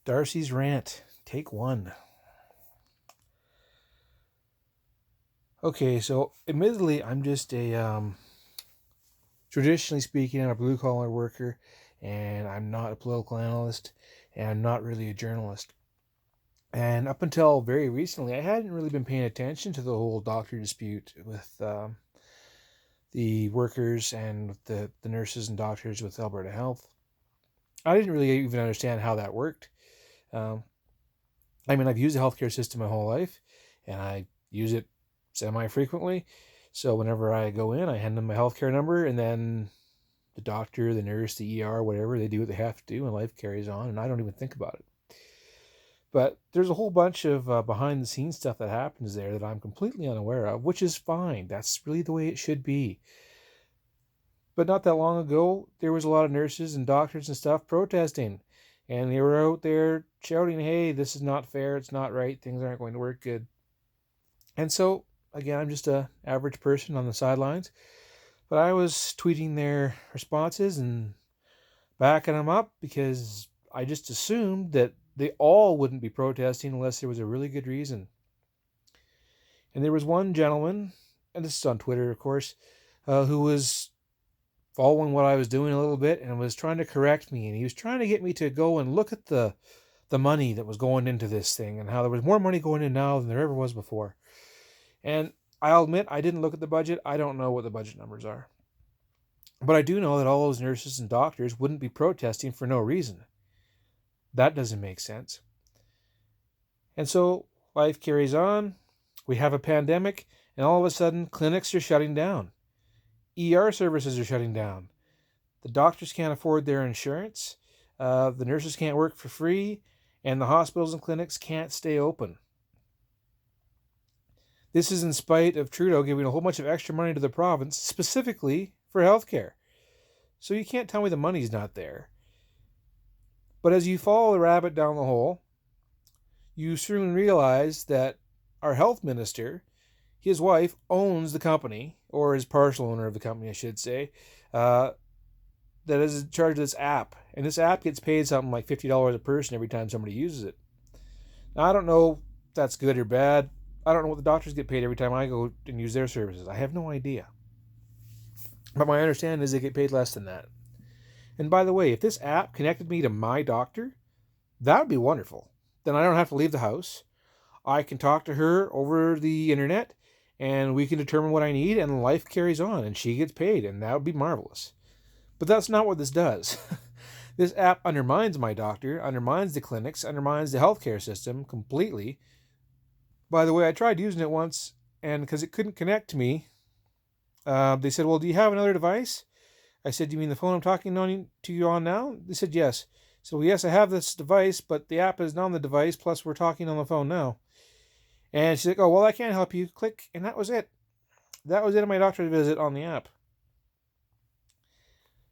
Darci's rant, take one. Okay, so admittedly, I'm just traditionally speaking, I'm a blue collar worker, and I'm not a political analyst, and I'm not really a journalist. And up until very recently, I hadn't really been paying attention to the whole doctor dispute with the workers and with the nurses and doctors with Alberta Health. I didn't really even understand how that worked. Um, I've used the healthcare system my whole life, and I use it semi-frequently. So whenever I go in, I hand them my healthcare number, and then the doctor, the nurse, the ER, whatever, they do what they have to do, and life carries on, and I don't even think about it. But there's a whole bunch of behind-the-scenes stuff that happens there that I'm completely unaware of, which is fine. That's really the way it should be. But not that long ago, there was a lot of nurses and doctors and stuff protesting. And they were out there shouting, hey, this is not fair, it's not right, things aren't going to work good. And so, again, I'm just an average person on the sidelines. But I was tweeting their responses and backing them up because I just assumed that they all wouldn't be protesting unless there was a really good reason. And there was one gentleman, and this is on Twitter, of course, who was following what I was doing a little bit and was trying to correct me. And he was trying to get me to go and look at the money that was going into this thing and how there was more money going in now than there ever was before. And I'll admit, I didn't look at the budget. I don't know what the budget numbers are. But I do know that all those nurses and doctors wouldn't be protesting for no reason. That doesn't make sense. And so life carries on. We have a pandemic, and all of a sudden, clinics are shutting down. ER services are shutting down. The doctors can't afford their insurance. The nurses can't work for free, and the hospitals and clinics can't stay open. This is in spite of Trudeau giving a whole bunch of extra money to the province, specifically for healthcare. So you can't tell me the money's not there. But as you follow the rabbit down the hole, you soon realize that our health minister, his wife, owns the company, or is partial owner of the company, I should say, that is in charge of this app. And this app gets paid something like $50 a person every time somebody uses it. Now, I don't know if that's good or bad. I don't know what the doctors get paid every time I go and use their services. I have no idea. But my understanding is they get paid less than that. And by the way, if this app connected me to my doctor, that would be wonderful. Then I don't have to leave the house. I can talk to her over the internet, and we can determine what I need, and life carries on, and she gets paid, and that would be marvelous. But that's not what this does. This app undermines my doctor, undermines the clinics, undermines the healthcare system completely. By the way, I tried using it once, and because it couldn't connect to me, they said, well, do you have another device? I said, do you mean the phone I'm talking to you on now? They said, yes. So, yes, I have this device, but the app isn't on the device, plus we're talking on the phone now. And she's like, oh, well, I can't help you. Click, and that was it. That was it on my doctor's visit on the app.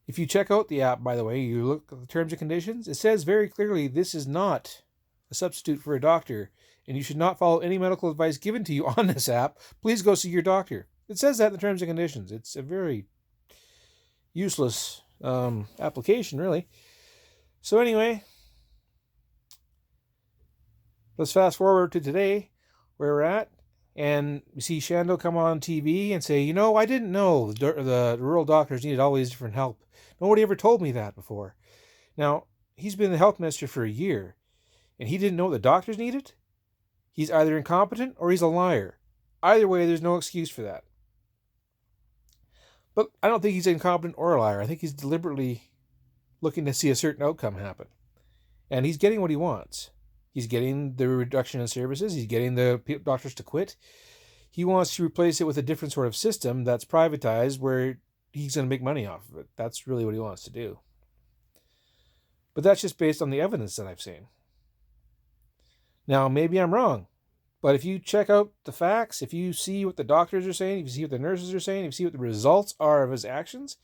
If you check out the app, by the way, you look at the terms and conditions, it says very clearly this is not a substitute for a doctor, and you should not follow any medical advice given to you on this app. Please go see your doctor. It says that in the terms and conditions. It's a very useless application, really. So anyway, let's fast forward to today, where we're at, and we see Shando come on TV and say, I didn't know the rural doctors needed all these different help. Nobody ever told me that before. Now, he's been the health minister for a year, and he didn't know what the doctors needed? He's either incompetent or he's a liar. Either way, there's no excuse for that. But I don't think he's incompetent or a liar. I think he's deliberately looking to see a certain outcome happen. And he's getting what he wants. He's getting the reduction in services. He's getting the doctors to quit. He wants to replace it with a different sort of system that's privatized where he's going to make money off of it. That's really what he wants to do. But that's just based on the evidence that I've seen. Now, maybe I'm wrong. But if you check out the facts, if you see what the doctors are saying, if you see what the nurses are saying, if you see what the results are of his actions,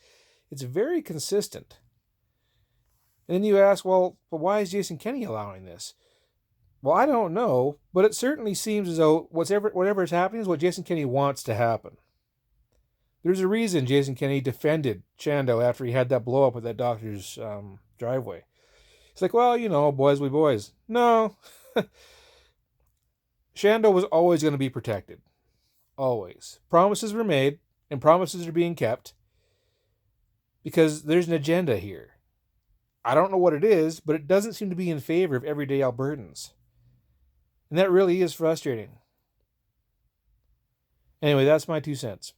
it's very consistent. And then you ask, well, but why is Jason Kenney allowing this? Well, I don't know, but it certainly seems as though whatever is happening is what Jason Kenney wants to happen. There's a reason Jason Kenney defended Shando after he had that blow up at that doctor's driveway. It's like, well, boys we boys. No, Shando was always going to be protected. Always. Promises were made, and promises are being kept because there's an agenda here. I don't know what it is, but it doesn't seem to be in favor of everyday Albertans. And that really is frustrating. Anyway, that's my 2 cents.